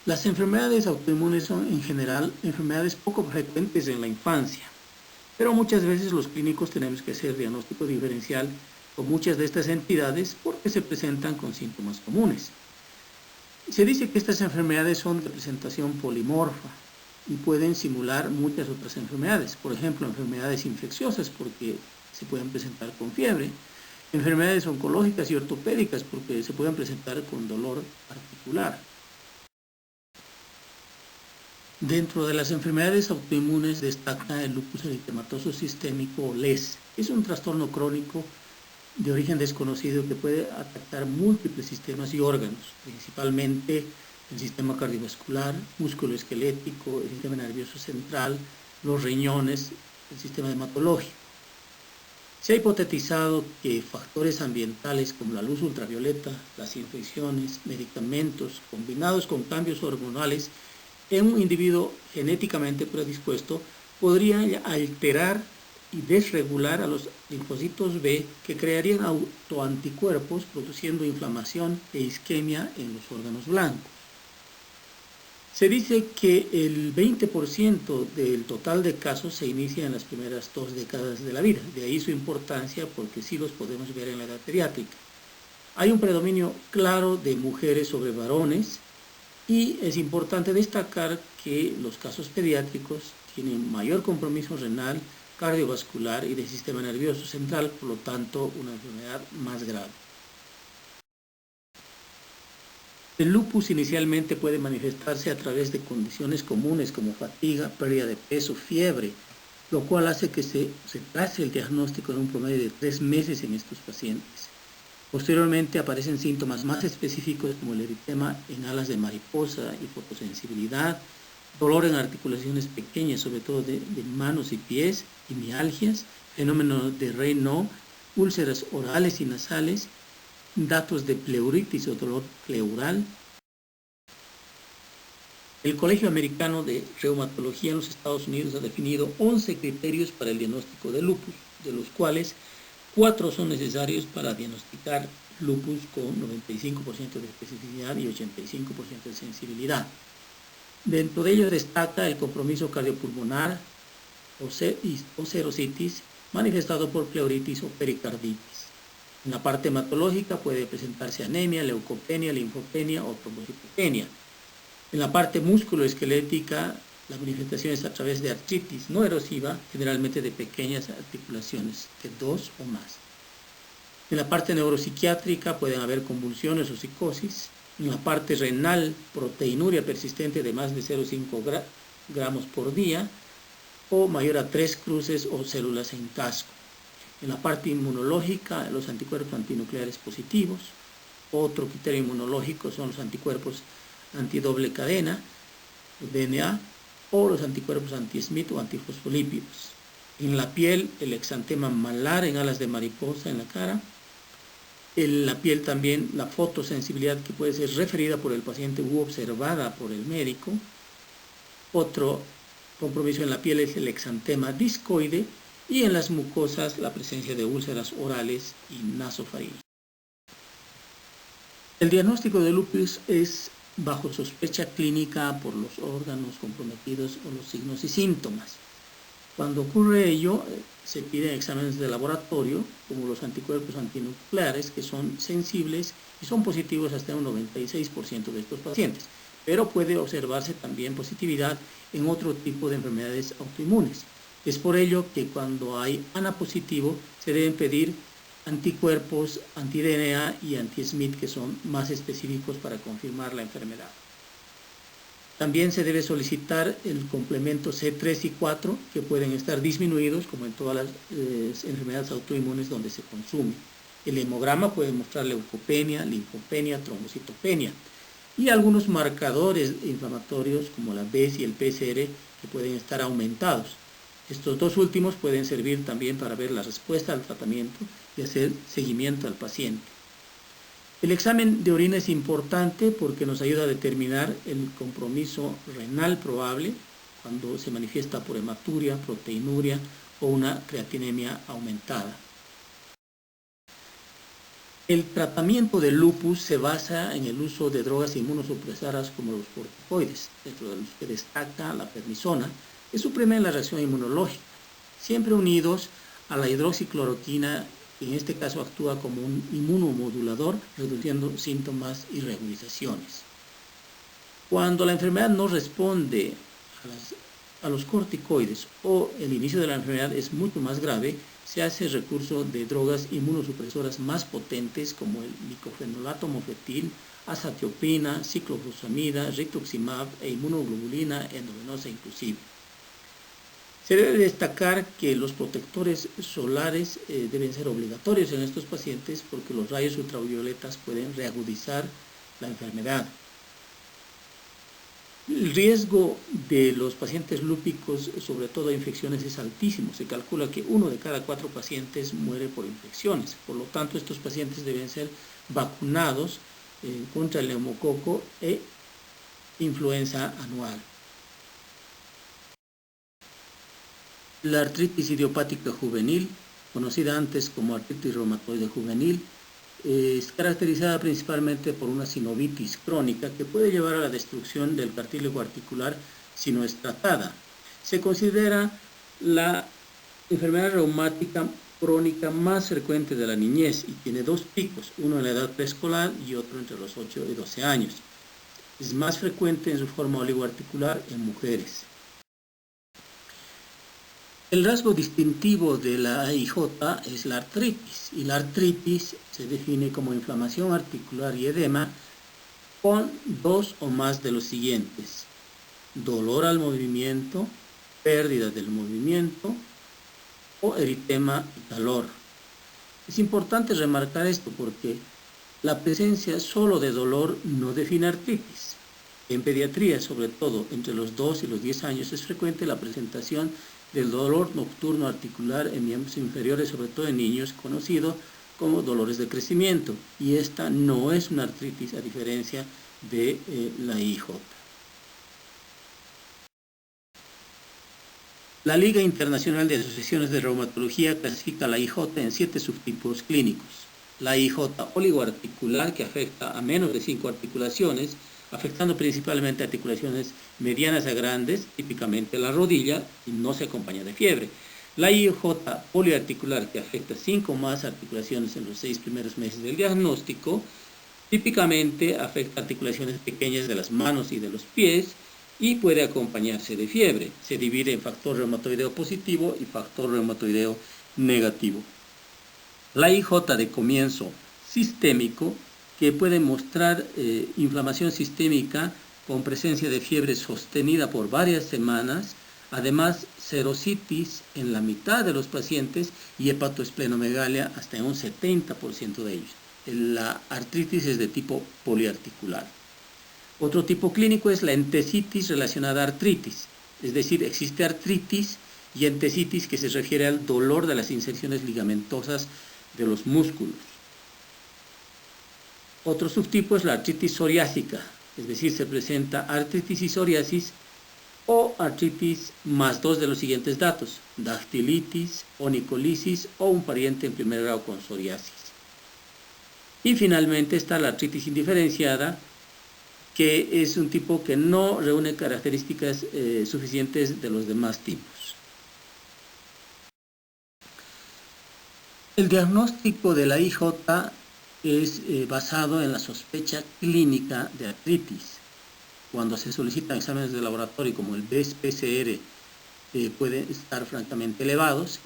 Las enfermedades autoinmunes son en general enfermedades poco frecuentes en la infancia, pero muchas veces los clínicos tenemos que hacer diagnóstico diferencial con muchas de estas entidades porque se presentan con síntomas comunes. Se dice que estas enfermedades son de presentación polimorfa y pueden simular muchas otras enfermedades, por ejemplo, enfermedades infecciosas porque se pueden presentar con fiebre, enfermedades oncológicas y ortopédicas porque se pueden presentar con dolor articular. Dentro de las enfermedades autoinmunes destaca el lupus eritematoso sistémico o LES. Es un trastorno crónico de origen desconocido que puede atacar múltiples sistemas y órganos, principalmente el sistema cardiovascular, músculo esquelético, el sistema nervioso central, los riñones, el sistema hematológico. Se ha hipotetizado que factores ambientales como la luz ultravioleta, las infecciones, medicamentos, combinados con cambios hormonales en un individuo genéticamente predispuesto, podrían alterar y desregular a los linfocitos B que crearían autoanticuerpos produciendo inflamación e isquemia en los órganos blancos. Se dice que el 20% del total de casos se inicia en las primeras 2 décadas de la vida, de ahí su importancia porque sí los podemos ver en la edad pediátrica. Hay un predominio claro de mujeres sobre varones y es importante destacar que los casos pediátricos tienen mayor compromiso renal, cardiovascular y del sistema nervioso central, por lo tanto una enfermedad más grave. El lupus inicialmente puede manifestarse a través de condiciones comunes como fatiga, pérdida de peso, fiebre, lo cual hace que se retrase el diagnóstico en un promedio de 3 meses en estos pacientes. Posteriormente aparecen síntomas más específicos como el eritema en alas de mariposa y fotosensibilidad, dolor en articulaciones pequeñas, sobre todo de manos y pies, y mialgias, fenómeno de Raynaud, úlceras orales y nasales, datos de pleuritis o dolor pleural. El Colegio Americano de Reumatología en los Estados Unidos ha definido 11 criterios para el diagnóstico de lupus, de los cuales 4 son necesarios para diagnosticar lupus con 95% de especificidad y 85% de sensibilidad. Dentro de ellos destaca el compromiso cardiopulmonar o serositis manifestado por pleuritis o pericarditis. En la parte hematológica puede presentarse anemia, leucopenia, linfopenia o trombocitopenia. En la parte musculoesquelética, la manifestación es a través de artritis no erosiva, generalmente de pequeñas articulaciones, de 2 o más. En la parte neuropsiquiátrica pueden haber convulsiones o psicosis. En la parte renal, proteinuria persistente de más de 0,5 gramos por día o mayor a 3 cruces o células en casco. En la parte inmunológica, los anticuerpos antinucleares positivos. Otro criterio inmunológico son los anticuerpos antidoble cadena, DNA, o los anticuerpos anti-Smith o antifosfolípidos. En la piel, el exantema malar en alas de mariposa en la cara. En la piel también la fotosensibilidad que puede ser referida por el paciente u observada por el médico. Otro compromiso en la piel es el exantema discoide y en las mucosas la presencia de úlceras orales y nasofaringe. El diagnóstico de lupus es bajo sospecha clínica por los órganos comprometidos o los signos y síntomas. Cuando ocurre ello, se piden exámenes de laboratorio, como los anticuerpos antinucleares, que son sensibles y son positivos hasta un 96% de estos pacientes, pero puede observarse también positividad en otro tipo de enfermedades autoinmunes. Es por ello que cuando hay ANA positivo, se deben pedir anticuerpos anti-DNA y anti-Smith que son más específicos para confirmar la enfermedad. También se debe solicitar el complemento C3 y 4 que pueden estar disminuidos como en todas las enfermedades autoinmunes donde se consume. El hemograma puede mostrar leucopenia, linfopenia, trombocitopenia y algunos marcadores inflamatorios como la BES y el PCR que pueden estar aumentados. Estos dos últimos pueden servir también para ver la respuesta al tratamiento y hacer seguimiento al paciente. El examen de orina es importante porque nos ayuda a determinar el compromiso renal probable cuando se manifiesta por hematuria, proteinuria o una creatinemia aumentada. El tratamiento del lupus se basa en el uso de drogas inmunosupresoras como los corticoides, dentro de los que destaca la prednisona, que suprimen la reacción inmunológica, siempre unidos a la hidroxicloroquina, que en este caso actúa como un inmunomodulador, reduciendo síntomas y regularizaciones. Cuando la enfermedad no responde a los corticoides o el inicio de la enfermedad es mucho más grave, se hace recurso de drogas inmunosupresoras más potentes como el micofenolato mofetil, azathiopina, ciclofosfamida, rituximab e inmunoglobulina endovenosa inclusive. Se debe destacar que los protectores solares deben ser obligatorios en estos pacientes porque los rayos ultravioletas pueden reagudizar la enfermedad. El riesgo de los pacientes lúpicos, sobre todo a infecciones, es altísimo. Se calcula que 1 de cada 4 pacientes muere por infecciones. Por lo tanto, estos pacientes deben ser vacunados contra el neumococo e influenza anual. La artritis idiopática juvenil, conocida antes como artritis reumatoide juvenil, es caracterizada principalmente por una sinovitis crónica que puede llevar a la destrucción del cartílago articular si no es tratada. Se considera la enfermedad reumática crónica más frecuente de la niñez y tiene 2 picos, uno en la edad preescolar y otro entre los 8 y 12 años. Es más frecuente en su forma oligoarticular en mujeres. El rasgo distintivo de la AIJ es la artritis, y la artritis se define como inflamación articular y edema con 2 o más de los siguientes: dolor al movimiento, pérdida del movimiento o eritema y calor. Es importante remarcar esto porque la presencia solo de dolor no define artritis. En pediatría, sobre todo entre los 2 y los 10 años, es frecuente la presentación del dolor nocturno articular en miembros inferiores, sobre todo en niños, conocido como dolores de crecimiento, y esta no es una artritis a diferencia de la IJ. La Liga Internacional de Asociaciones de Reumatología clasifica la IJ en 7 subtipos clínicos. La IJ oligoarticular, que afecta a menos de 5 articulaciones, afectando principalmente articulaciones medianas a grandes, típicamente la rodilla, y no se acompaña de fiebre. La IJ poliarticular, que afecta 5 o más articulaciones en los 6 primeros meses del diagnóstico, típicamente afecta articulaciones pequeñas de las manos y de los pies y puede acompañarse de fiebre. Se divide en factor reumatoideo positivo y factor reumatoideo negativo. La IJ de comienzo sistémico, que puede mostrar inflamación sistémica con presencia de fiebre sostenida por varias semanas, además serositis en la mitad de los pacientes y hepatoesplenomegalia hasta en un 70% de ellos. La artritis es de tipo poliarticular. Otro tipo clínico es la entesitis relacionada a artritis, es decir, existe artritis y entesitis que se refiere al dolor de las inserciones ligamentosas de los músculos. Otro subtipo es la artritis psoriásica, es decir, se presenta artritis y psoriasis o artritis más 2 de los siguientes datos: dactilitis, onicolisis o un pariente en primer grado con psoriasis. Y finalmente está la artritis indiferenciada, que es un tipo que no reúne características suficientes de los demás tipos. El diagnóstico de la IJ es basado en la sospecha clínica de artritis. Cuando se solicitan exámenes de laboratorio como el BES-PCR, pueden estar francamente elevados.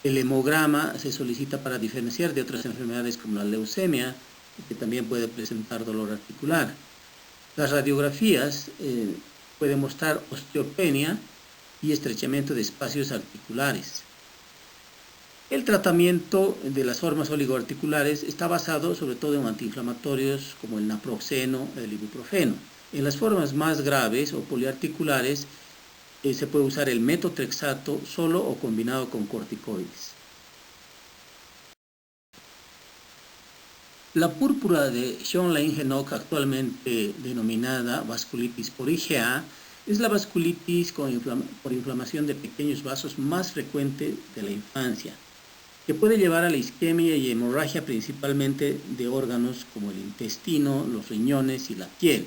El hemograma se solicita para diferenciar de otras enfermedades como la leucemia, que también puede presentar dolor articular. Las radiografías pueden mostrar osteopenia y estrechamiento de espacios articulares. El tratamiento de las formas oligoarticulares está basado sobre todo en antiinflamatorios como el naproxeno, el ibuprofeno. En las formas más graves o poliarticulares se puede usar el metotrexato solo o combinado con corticoides. La púrpura de Schönlein-Henoch, actualmente denominada vasculitis por IgA, es la vasculitis por inflamación de pequeños vasos más frecuente de la infancia. que puede llevar a la isquemia y hemorragia principalmente de órganos como el intestino, los riñones y la piel.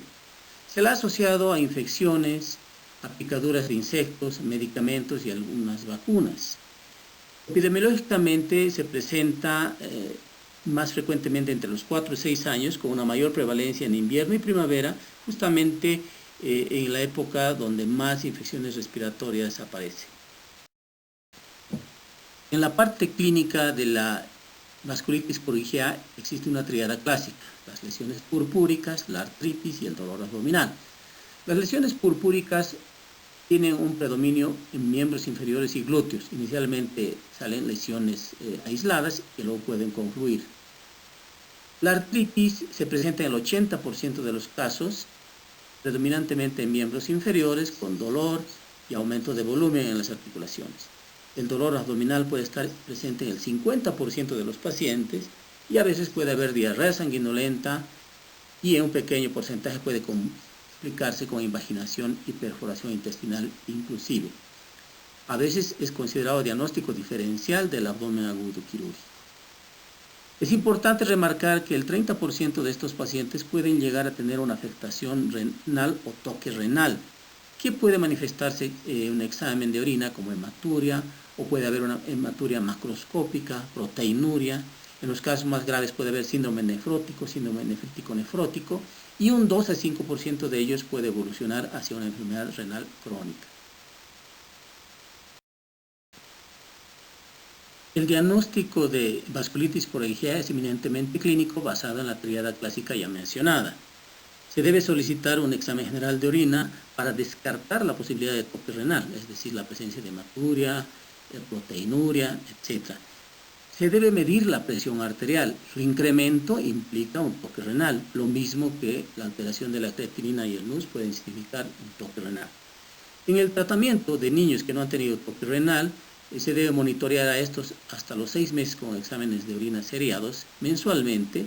Se la ha asociado a infecciones, a picaduras de insectos, medicamentos y algunas vacunas. Epidemiológicamente se presenta más frecuentemente entre los 4 y 6 años, con una mayor prevalencia en invierno y primavera, justamente en la época donde más infecciones respiratorias aparecen. En la parte clínica de la vasculitis por IgA existe una tríada clásica: las lesiones purpúricas, la artritis y el dolor abdominal. Las lesiones purpúricas tienen un predominio en miembros inferiores y glúteos. Inicialmente salen lesiones aisladas que luego pueden confluir. La artritis se presenta en el 80% de los casos, predominantemente en miembros inferiores, con dolor y aumento de volumen en las articulaciones. El dolor abdominal puede estar presente en el 50% de los pacientes y a veces puede haber diarrea sanguinolenta y en un pequeño porcentaje puede complicarse con invaginación y perforación intestinal inclusive. A veces es considerado diagnóstico diferencial del abdomen agudo quirúrgico. Es importante remarcar que el 30% de estos pacientes pueden llegar a tener una afectación renal o toque renal, que puede manifestarse en un examen de orina como hematuria, o puede haber una hematuria macroscópica, proteinuria. En los casos más graves puede haber síndrome nefrótico, síndrome nefrítico-nefrótico, y un 2 a 5% de ellos puede evolucionar hacia una enfermedad renal crónica. El diagnóstico de vasculitis por IgA es eminentemente clínico, basado en la tríada clásica ya mencionada. Se debe solicitar un examen general de orina para descartar la posibilidad de toque renal, es decir, la presencia de hematuria, proteinuria, etc. Se debe medir la presión arterial. Su incremento implica un toque renal, lo mismo que la alteración de la creatinina y el NUS pueden significar un toque renal. En el tratamiento de niños que no han tenido toque renal, se debe monitorear a estos hasta los 6 meses con exámenes de orina seriados mensualmente,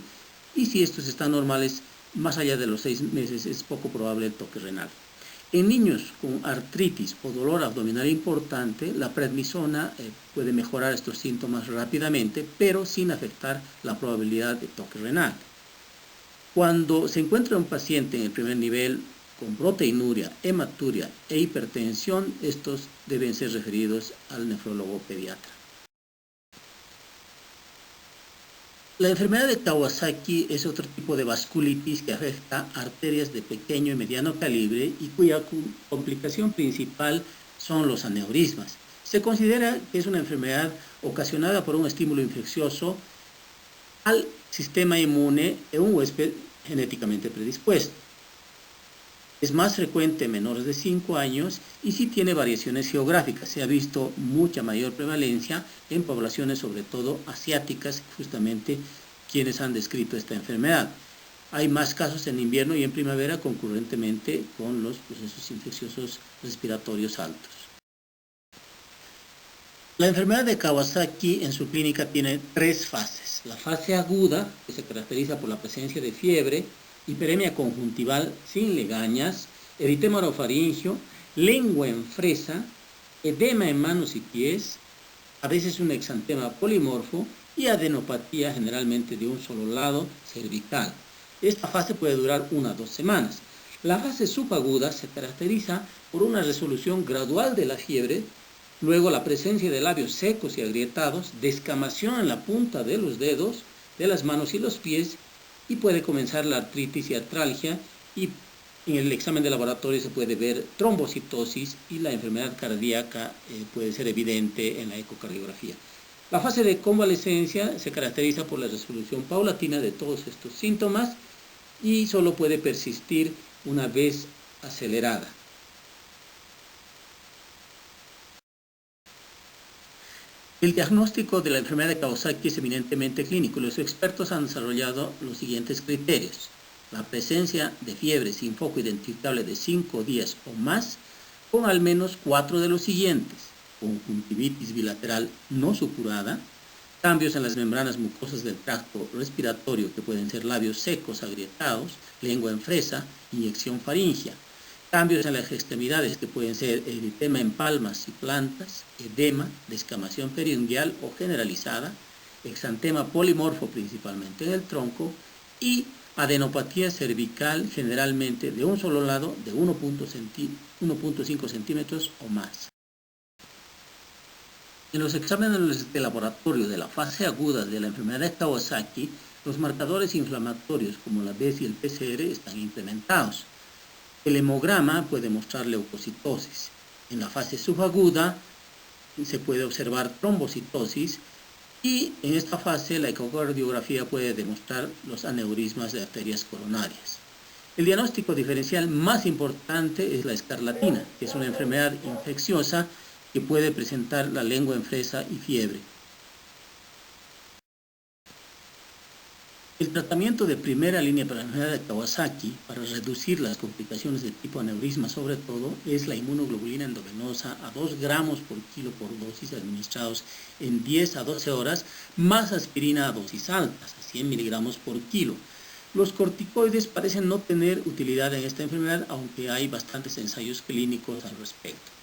y si estos están normales más allá de los 6 meses es poco probable el toque renal. En niños con artritis o dolor abdominal importante, la prednisona puede mejorar estos síntomas rápidamente, pero sin afectar la probabilidad de toque renal. Cuando se encuentra un paciente en el primer nivel con proteinuria, hematuria e hipertensión, estos deben ser referidos al nefrólogo pediatra. La enfermedad de Kawasaki es otro tipo de vasculitis que afecta arterias de pequeño y mediano calibre y cuya complicación principal son los aneurismas. Se considera que es una enfermedad ocasionada por un estímulo infeccioso al sistema inmune en un huésped genéticamente predispuesto. Es más frecuente en menores de 5 años y sí tiene variaciones geográficas. Se ha visto mucha mayor prevalencia en poblaciones, sobre todo asiáticas, justamente quienes han descrito esta enfermedad. Hay más casos en invierno y en primavera concurrentemente con los procesos infecciosos respiratorios altos. La enfermedad de Kawasaki en su clínica tiene 3 fases. La fase aguda, que se caracteriza por la presencia de fiebre, hiperemia conjuntival sin legañas, eritema orofaringio, lengua en fresa, edema en manos y pies, a veces un exantema polimorfo y adenopatía generalmente de un solo lado cervical. Esta fase puede durar 1 a 2 semanas. La fase subaguda se caracteriza por una resolución gradual de la fiebre, luego la presencia de labios secos y agrietados, descamación en la punta de los dedos, de las manos y los pies, y puede comenzar la artritis y artralgia, y en el examen de laboratorio se puede ver trombocitosis y la enfermedad cardíaca puede ser evidente en la ecocardiografía. La fase de convalescencia se caracteriza por la resolución paulatina de todos estos síntomas y solo puede persistir una vez acelerada. El diagnóstico de la enfermedad de Kawasaki es eminentemente clínico y los expertos han desarrollado los siguientes criterios: la presencia de fiebre sin foco identificable de 5 días o más, con al menos 4 de los siguientes: conjuntivitis bilateral no supurada, cambios en las membranas mucosas del tracto respiratorio que pueden ser labios secos, agrietados, lengua en fresa, inyección faríngea. Cambios en las extremidades que pueden ser eritema en palmas y plantas, edema, descamación periungual o generalizada, exantema polimorfo principalmente en el tronco y adenopatía cervical generalmente de un solo lado de 1.5 centímetros o más. En los exámenes de laboratorio de la fase aguda de la enfermedad de Kawasaki, los marcadores inflamatorios como la BES y el PCR están implementados. El hemograma puede mostrar leucocitosis. En la fase subaguda se puede observar trombocitosis y en esta fase la ecocardiografía puede demostrar los aneurismas de arterias coronarias. El diagnóstico diferencial más importante es la escarlatina, que es una enfermedad infecciosa que puede presentar la lengua en fresa y fiebre. El tratamiento de primera línea para la enfermedad de Kawasaki, para reducir las complicaciones de tipo aneurisma sobre todo, es la inmunoglobulina endovenosa a 2 gramos por kilo por dosis administrados en 10 a 12 horas, más aspirina a dosis altas, a 100 miligramos por kilo. Los corticoides parecen no tener utilidad en esta enfermedad, aunque hay bastantes ensayos clínicos al respecto.